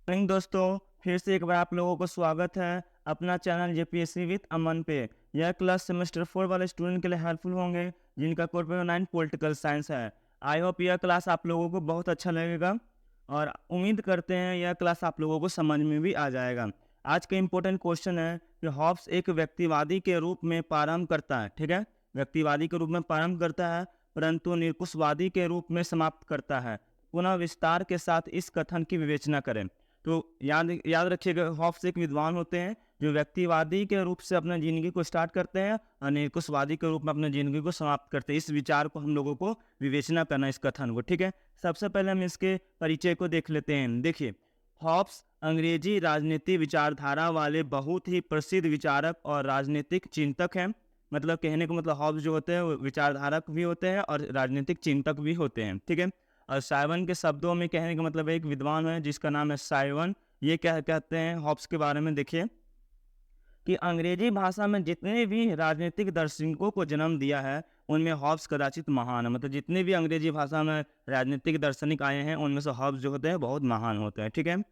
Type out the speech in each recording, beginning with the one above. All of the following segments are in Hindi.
मॉर्निंग दोस्तों, फिर से एक बार आप लोगों को स्वागत है अपना चैनल जेपीएससी विद अमन पे। यह क्लास सेमेस्टर 4 वाले स्टूडेंट के लिए हेल्पफुल होंगे जिनका कोड पेपर 9 पॉलिटिकल साइंस है। आई होप यह क्लास आप लोगों को बहुत अच्छा लगेगा और उम्मीद करते हैं यह क्लास आप लोगों को समझ में भी आ जाएगा। आज का इम्पोर्टेंट क्वेश्चन है कि हॉब्स एक व्यक्तिवादी के रूप में प्रारंभ करता है, ठीक है। व्यक्तिवादी के रूप में प्रारंभ करता है परंतु निरकुशवादी के रूप में समाप्त करता है। पुनः विस्तार के साथ इस कथन की विवेचना करें। तो याद याद रखिएगा, हॉब्स एक विद्वान होते हैं जो व्यक्तिवादी के रूप से अपने ज़िंदगी को स्टार्ट करते हैं और निरकुशवादी के रूप में अपने ज़िंदगी को समाप्त करते हैं। इस विचार को हम लोगों को विवेचना करना है, इस कथन को, ठीक है। सबसे पहले हम इसके परिचय को देख लेते हैं। देखिए, हॉब्स अंग्रेजी राजनीति विचारधारा वाले बहुत ही प्रसिद्ध विचारक और राजनीतिक चिंतक हैं। मतलब कहने का मतलब हॉब्स जो होते हैं वो विचारधारक भी होते हैं और राजनीतिक चिंतक भी होते हैं, ठीक है। और साइवन के शब्दों में कहने का मतलब एक विद्वान है जिसका नाम है साइवन। ये क्या कहते हैं हॉब्स के बारे में, देखिए कि अंग्रेजी भाषा में जितने भी राजनीतिक दार्शनिकों को जन्म दिया है उनमें हॉब्स कदाचित महान है। मतलब जितने भी अंग्रेजी भाषा में राजनीतिक दार्शनिक आए हैं उनमें से हॉब्स जो होते हैं बहुत महान होते हैं, ठीक है।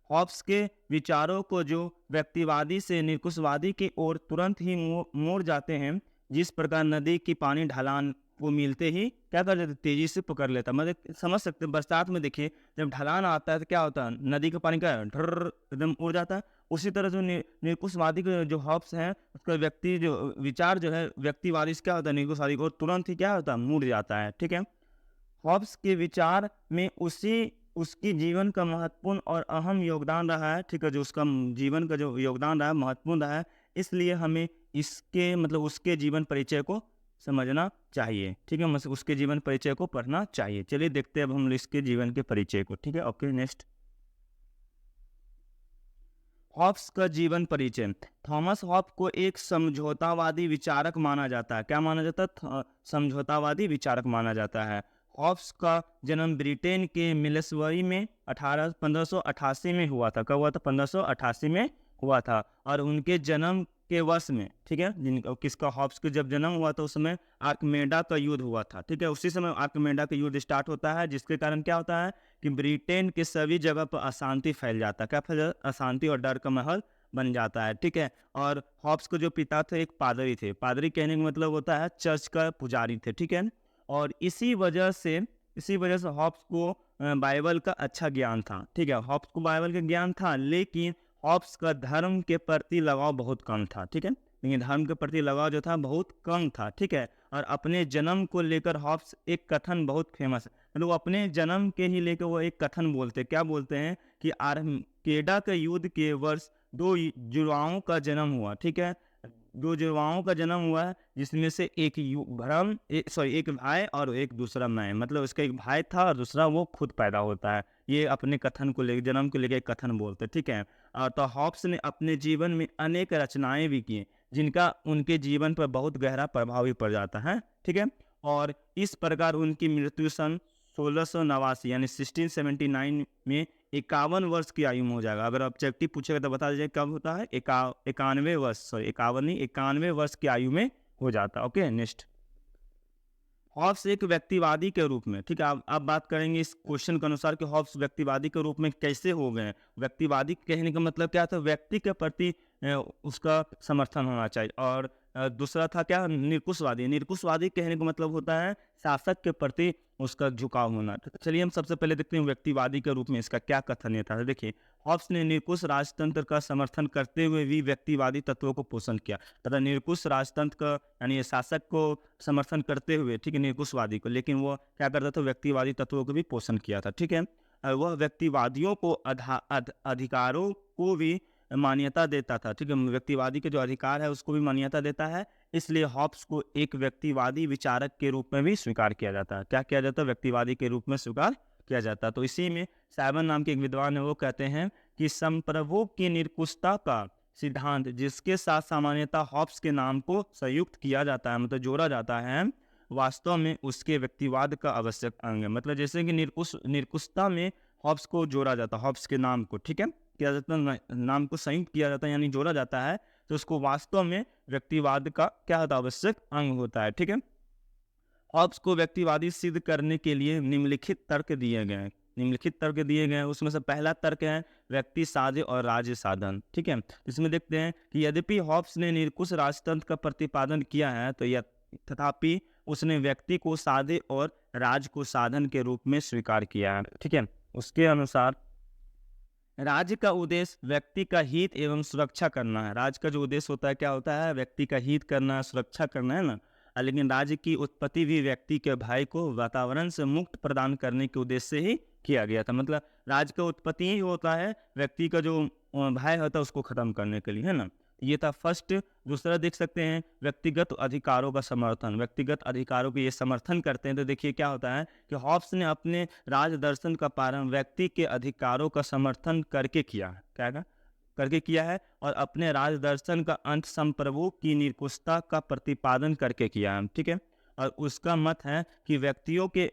हॉब्स के विचारों को जो व्यक्तिवादी से निरकुशवादी की ओर तुरंत ही मोड़ जाते हैं, जिस प्रकार नदी की पानी ढलान को मिलते ही क्या कर देते, तेजी से पकड़ लेता। मतलब समझ सकते हैं, बरसात में देखिए जब ढलान आता है तो क्या होता है, नदी का पानी क्या है, ढर्र एकदम उड़ जाता है। उसी तरह जो निरकुशवादी के जो हॉब्स हैं उसका व्यक्ति जो विचार जो है व्यक्तिवादी से क्या होता है, निरकुशवादी को तुरंत ही क्या होता है, मुड़ जाता है, ठीक है। हॉब्स के विचार में उसकी जीवन का महत्वपूर्ण और अहम योगदान रहा है, ठीक है। जो उसका जीवन का जो योगदान रहा है महत्वपूर्ण रहा है, इसलिए हमें इसके मतलब उसके जीवन परिचय को समझना चाहिए, ठीक है। मतलब उसके जीवन परिचय को पढ़ना चाहिए। चलिए देखते हैं अब हम इसके जीवन के परिचय को, ठीक है। Okay, next. हॉब्स का जीवन परिचय। थॉमस हॉब्स को एक समझौतावादी विचारक माना जाता है। क्या माना जाता है? समझौतावादी विचारक माना जाता है। हॉब्स का जन्म ब्रिटेन के मिलेसबरी में 1588 में हुआ था। कब हुआ था? 1588 में हुआ था। और उनके जन्म के वर्ष में, ठीक है, जिनका किसका, हॉब्स के जब जन्म हुआ था उस समय आर्कमेडा का युद्ध हुआ था, ठीक है। उसी समय आर्कमेडा का युद्ध स्टार्ट होता है जिसके कारण क्या होता है कि ब्रिटेन के सभी जगह पर अशांति फैल जाता है। क्या फैल जाता? अशांति और डर का माहौल बन जाता है, ठीक है। और हॉब्स के जो पिता थे एक पादरी थे। पादरी कहने का मतलब होता है चर्च का पुजारी थे, ठीक है। और इसी वजह से हॉब्स को बाइबल का अच्छा ज्ञान था, ठीक है। हॉब्स को बाइबल का ज्ञान था, लेकिन हॉब्स का धर्म के प्रति लगाव बहुत कम था, ठीक है। लेकिन धर्म के प्रति लगाव जो था बहुत कम था, ठीक है। और अपने जन्म को लेकर हॉब्स एक कथन बहुत फेमस है। मतलब वो अपने जन्म के ही लेकर वो एक कथन बोलते हैं। क्या बोलते हैं कि आर्मकेडा के युद्ध के वर्ष दो जुड़वाओं का जन्म हुआ, ठीक है। दो जुड़वाओं का जन्म हुआ है जिसमें से एक एक भाई और एक दूसरा मैं। मतलब उसका एक भाई था और दूसरा वो खुद पैदा होता है। ये अपने कथन को लेकर, जन्म को लेकर एक कथन बोलते हैं, ठीक है। तो हॉब्स ने अपने जीवन में अनेक रचनाएं भी की जिनका उनके जीवन पर बहुत गहरा प्रभाव भी पड़ जाता है, ठीक है। और इस प्रकार उनकी मृत्यु सन 1689 यानी 1679 में 51 वर्ष की आयु में हो जाएगा। अगर ऑब्जेक्टिव पूछेगा तो बता दीजिए कब होता है। 91 वर्ष, सॉरी 51 नहीं, 91 वर्ष की आयु में हो जाता है। Okay, next. हॉब्स एक व्यक्तिवादी के रूप में, ठीक है। आप बात करेंगे इस क्वेश्चन के अनुसार कि हॉब्स व्यक्तिवादी के रूप में कैसे हो गए। व्यक्तिवादी कहने का मतलब क्या था? व्यक्ति के प्रति उसका समर्थन होना चाहिए। और दूसरा था क्या? निरकुशवादी। निरकुशवादी कहने का मतलब होता है शासक के प्रति उसका झुकाव होना। तो चलिए हम सबसे पहले देखते हैं व्यक्तिवादी के रूप में इसका क्या कथन ये था। देखिए, हॉब्स ने निरकुश राजतंत्र का समर्थन करते हुए भी व्यक्तिवादी तत्वों को पोषण किया। तथा निरकुश राजतंत्र का यानी ये शासक को समर्थन करते हुए, ठीक है, निरकुशवादी को, लेकिन वो क्या करता था? व्यक्तिवादी तत्वों को भी पोषण किया था, ठीक है। वह व्यक्तिवादियों को अधिकारों को भी मान्यता देता था, ठीक है। व्यक्तिवादी के जो अधिकार है उसको भी मान्यता देता है। इसलिए हॉब्स को एक व्यक्तिवादी विचारक के रूप में भी स्वीकार किया जाता है। क्या किया जाता है? व्यक्तिवादी के रूप में स्वीकार किया जाता है। तो इसी में साइमन नाम के एक विद्वान है, वो कहते हैं कि संप्रभु की निरकुशता का सिद्धांत जिसके साथ सामान्यतः हॉब्स के नाम को संयुक्त किया जाता है, मतलब जोड़ा जाता है, वास्तव में उसके व्यक्तिवाद का आवश्यक अंग है। मतलब जैसे कि निरकुशता में हॉब्स को जोड़ा जाता है, हॉब्स के नाम को, ठीक है, किया जाता है, नाम को संयुक्त किया जाता है यानी जोड़ा जाता है, तो उसको वास्तव में व्यक्तिवाद का क्या होता है? आवश्यक अंग होता है, ठीक है। हॉब्स को व्यक्तिवादी सिद्ध करने के लिए निम्नलिखित तर्क दिए गए हैं। निम्नलिखित तर्क दिए गए हैं। उसमें से पहला तर्क है व्यक्ति साध्य और राज्य साधन। ठीक है, इसमें देखते हैं कि यद्यपि हॉब्स ने निरंकुश राजतंत्र का प्रतिपादन किया है, तो यह तथापि उसने व्यक्ति को साध्य और राज को साधन के रूप में स्वीकार किया है। ठीक है, उसके अनुसार राज्य का उद्देश्य व्यक्ति का हित एवं सुरक्षा करना है। राज्य का जो उद्देश्य होता है क्या होता है? व्यक्ति का हित करना, सुरक्षा करना, है ना। लेकिन राज्य की उत्पत्ति भी व्यक्ति के भाई को वातावरण से मुक्त प्रदान करने के उद्देश्य से ही किया गया था। मतलब राज्य का उत्पत्ति ही होता है व्यक्ति का जो भय होता है उसको खत्म करने के लिए, है ना। ये था फर्स्ट। दूसरा देख सकते हैं व्यक्तिगत अधिकारों का समर्थन। व्यक्तिगत अधिकारों को ये समर्थन करते हैं। तो देखिए क्या होता है कि हॉब्स ने अपने राज दर्शन का प्रारंभ व्यक्ति के अधिकारों का समर्थन करके किया है। क्या करके किया है? और अपने राज दर्शन का अंत संप्रभु की निरंकुशता का प्रतिपादन करके किया है। ठीक है, और उसका मत है कि व्यक्तियों के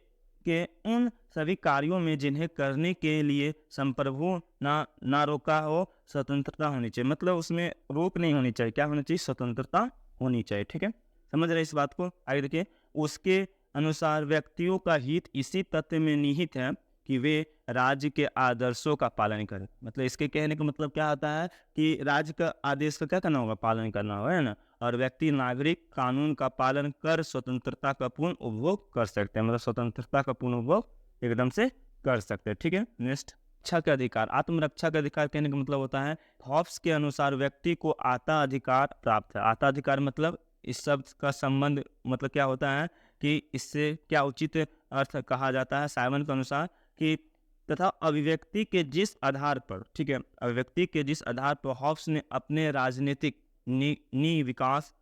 उन सभी कार्यों में जिन्हें करने के लिए संप्रभु ना रोका हो, स्वतंत्रता होनी चाहिए। मतलब उसमें रोक नहीं होनी चाहिए। क्या होनी चाहिए? स्वतंत्रता होनी चाहिए। ठीक है, समझ रहे इस बात को? आगे देखिए, उसके अनुसार व्यक्तियों का हित इसी तथ्य में निहित है कि वे राज्य के आदर्शों का पालन करें। मतलब इसके कहने का मतलब क्या होता है कि राज्य का आदेश का क्या करना होगा? पालन करना होगा, है ना। और व्यक्ति नागरिक कानून का पालन कर स्वतंत्रता का पूर्ण उपभोग कर सकते हैं। मतलब स्वतंत्रता का पूर्ण उपभोग एकदम से कर सकते हैं। ठीक है, नेक्स्ट, रक्षा का अधिकार। आत्मरक्षा का अधिकार कहने का मतलब होता है हॉब्स के अनुसार व्यक्ति को आता अधिकार प्राप्त है। आता अधिकार मतलब इस शब्द का संबंध मतलब क्या होता है कि इससे क्या उचित अर्थ कहा जाता है साइमन के अनुसार कि तथा अभिव्यक्ति के जिस आधार पर, ठीक है, अभिव्यक्ति के जिस आधार पर हॉब्स ने अपने राजनीतिक विकास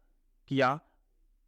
किया,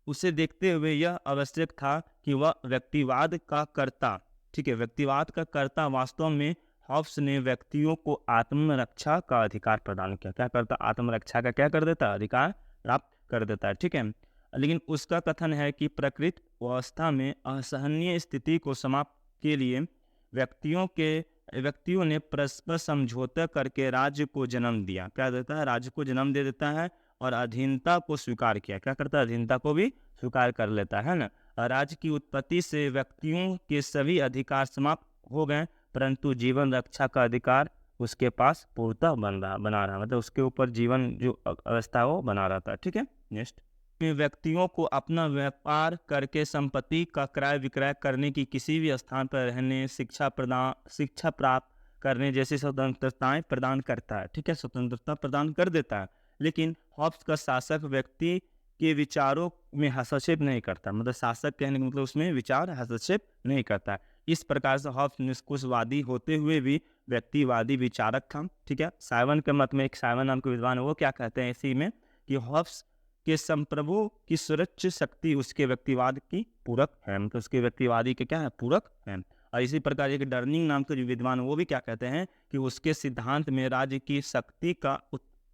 उसे देखते हुए यह आवश्यक था कि वह व्यक्तिवाद का कर्ता, ठीक है, व्यक्तिवाद का कर्ता वास्तव में हॉब्स ने व्यक्तियों को आत्मरक्षा का अधिकार प्रदान किया। क्या करता? आत्मरक्षा का क्या कर देता? अधिकार प्राप्त कर देता है। ठीक है, लेकिन उसका कथन है कि प्रकृति व्यवस्था में असहनीय स्थिति को समाप्त के लिए व्यक्तियों ने परस्पर समझौता करके राज्य को जन्म दिया। क्या देता है? राज्य को जन्म दे देता है और अधीनता को स्वीकार किया। क्या करता है? अधीनता को भी स्वीकार कर लेता है ना। राज्य की उत्पत्ति से व्यक्तियों के सभी अधिकार समाप्त हो गए, परंतु जीवन रक्षा का अधिकार उसके पास पूर्णतः बना रहा, मतलब उसके ऊपर जीवन जो अवस्था वो बना रहा था। ठीक है, नेक्स्ट, व्यक्तियों को अपना व्यापार करके संपत्ति का क्रय विक्रय करने की, किसी भी स्थान पर रहने, शिक्षा प्राप्त करने जैसी स्वतंत्रताएं प्रदान करता है। ठीक है, स्वतंत्रता प्रदान कर देता है। लेकिन हॉब्स का शासक व्यक्ति के विचारों में हस्तक्षेप नहीं करता। मतलब शासक कहने का मतलब उसमें विचार हस्तक्षेप नहीं करता है। इस प्रकार से हॉब्स निष्कुशवादी होते हुए भी व्यक्तिवादी विचारक था। ठीक है, साइमन के मत में, एक साइमन नाम के विद्वान है, वो क्या कहते हैं इसी में कि हॉब्स के संप्रभु की सुरक्षा शक्ति उसके व्यक्तिवाद की पूरक है। मतलब उसके व्यक्तिवादी के क्या है? पूरक है। और इसी प्रकार एक डर्निंग नाम के जो विद्वान वो भी क्या कहते हैं कि उसके सिद्धांत में राज्य की शक्ति का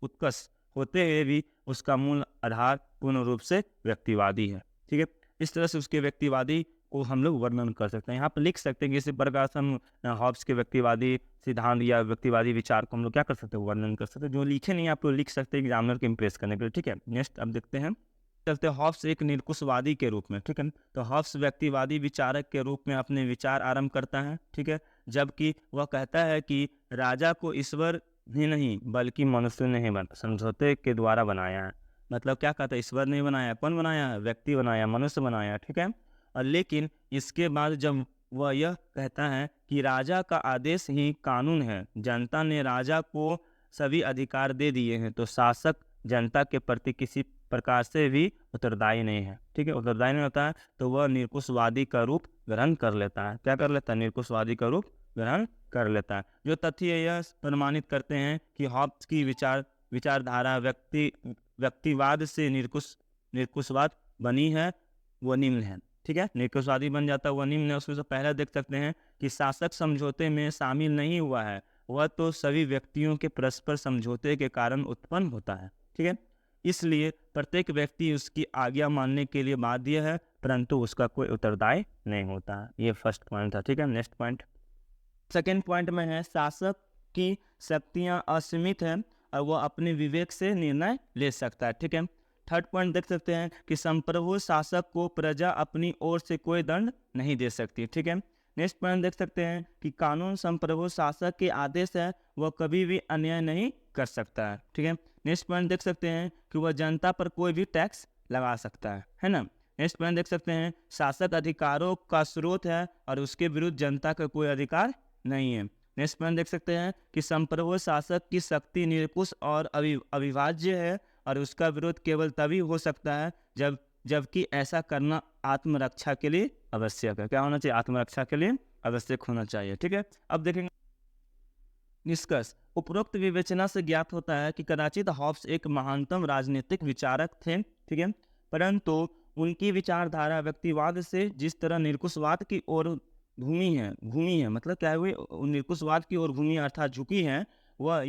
उत्कर्ष होते हुए भी उसका मूल आधार पूर्ण रूप से व्यक्तिवादी है। ठीक है, इस तरह से उसके व्यक्तिवादी को हम लोग वर्णन कर सकते हैं। यहाँ पर लिख सकते हैं कि इसी प्रकार से हम हॉब्स के व्यक्तिवादी सिद्धांत या व्यक्तिवादी विचार को हम लोग क्या कर सकते हैं? वर्णन कर सकते हैं। जो लिखे नहीं आप लोग लिख सकते हैं एग्जामिनर को इम्प्रेस करने के लिए। ठीक है, नेक्स्ट अब देखते हैं, चलते हॉब्स एक निरंकुशवादी के रूप में। ठीक है, तो हॉब्स व्यक्तिवादी विचारक के रूप में अपने विचार आरंभ करता है। ठीक है, जबकि वह कहता है कि राजा को ईश्वर भी नहीं बल्कि मनुष्य ने ही समझौते के द्वारा बनाया है। मतलब क्या कहता है? ईश्वर ने बनाया, कौन बनाया है? व्यक्ति बनाया, मनुष्य बनाया। ठीक है, और लेकिन इसके बाद जब वह यह कहता है कि राजा का आदेश ही कानून है, जनता ने राजा को सभी अधिकार दे दिए हैं, तो शासक जनता के प्रति किसी प्रकार से भी उत्तरदायी नहीं है। ठीक है, उत्तरदायी नहीं होता है तो वह निरंकुशवादी का रूप ग्रहण कर लेता है। क्या कर लेता है? निरंकुशवादी का रूप ग्रहण कर लेता है। जो तथ्य यह प्रमाणित करते हैं कि हॉब्स की विचारधारा व्यक्तिवाद से निरंकुशवाद बनी है, वो निम्न है। ठीक है, निरंकुशवादी बन जाता है, वह निम्न है। उसमें से पहले देख सकते हैं कि शासक समझौते में शामिल नहीं हुआ है, वह तो सभी व्यक्तियों के परस्पर समझौते के कारण उत्पन्न होता है। ठीक है, इसलिए प्रत्येक व्यक्ति उसकी आज्ञा मानने के लिए बाध्य है, परंतु उसका कोई उत्तरदायी नहीं होता है। ये फर्स्ट पॉइंट था। ठीक है, नेक्स्ट पॉइंट, सेकेंड पॉइंट में है शासक की शक्तियां असीमित हैं और वह अपने विवेक से निर्णय ले सकता है। ठीक है, थर्ड पॉइंट देख सकते हैं कि संप्रभु शासक को प्रजा अपनी ओर से कोई दंड नहीं दे सकती। ठीक है, नेक्स्ट पॉइंट देख सकते हैं कि कानून संप्रभु शासक के आदेश है, वह कभी भी अन्याय नहीं कर सकता है। ठीक है। नेक्स्ट पॉइंट देख सकते हैं कि वह जनता पर कोई भी टैक्स लगा सकता है ना। नेक्स्ट पॉइंट देख सकते हैं शासक अधिकारों का स्रोत है और उसके विरुद्ध जनता का कोई अधिकार नहीं है। नेक्स्ट पॉइंट देख सकते हैं कि संप्रभु शासक की शक्ति निरंकुश और अविभाज्य है और उसका विरोध केवल तभी हो सकता है जबकि ऐसा करना आत्मरक्षा के लिए आवश्यक है। क्या होना चाहिए? आत्मरक्षा के लिए आवश्यक होना चाहिए। ठीक है। अब देखेंगे निष्कर्ष। उपरोक्त विवेचना से ज्ञात होता है कि कदाचित हॉब्स एक महानतम राजनीतिक विचारक थे। ठीक है। परंतु उनकी विचारधारा व्यक्तिवाद से जिस तरह निरंकुशवाद की ओर घूमी है मतलब क्या हुई, निरंकुशवाद की ओर घूमी अर्थात झुकी है, वह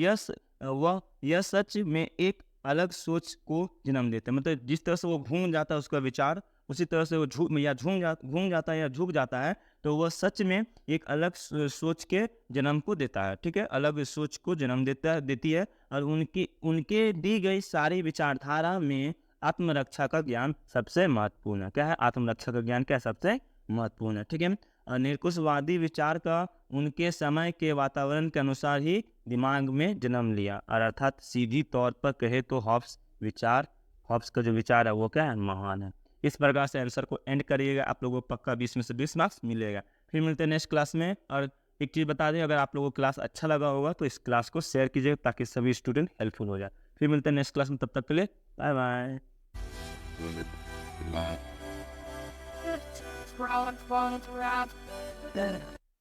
यह सच में एक अलग सोच को जन्म देते हैं। मतलब जिस तरह से वो घूम जाता है उसका विचार, उसी तरह से वो घूम जाता है या झुक जाता है, तो वह सच में एक अलग सोच के जन्म को देता है। ठीक है। अलग सोच को जन्म देती है और उनके दी गई सारी विचारधारा में आत्मरक्षा का ज्ञान सबसे महत्वपूर्ण है। क्या है? आत्मरक्षा का ज्ञान क्या सबसे महत्वपूर्ण है। ठीक है। निरंकुशवादी विचार का उनके समय के वातावरण के अनुसार ही दिमाग में जन्म लिया और अर्थात सीधी तौर पर कहे तो हॉब्स का जो विचार है वो क्या है? महान है। इस प्रकार से आंसर को एंड करिएगा, आप लोगों को पक्का 20 में से 20 मार्क्स मिलेगा। फिर मिलते हैं नेक्स्ट क्लास में। और एक चीज़ बता दें, अगर आप लोगों को क्लास अच्छा लगा होगा तो इस क्लास को शेयर कीजिएगा ताकि सभी स्टूडेंट हेल्पफुल हो जाए। फिर मिलते हैं नेक्स्ट क्लास में, तब तक के लिए बाय बाय।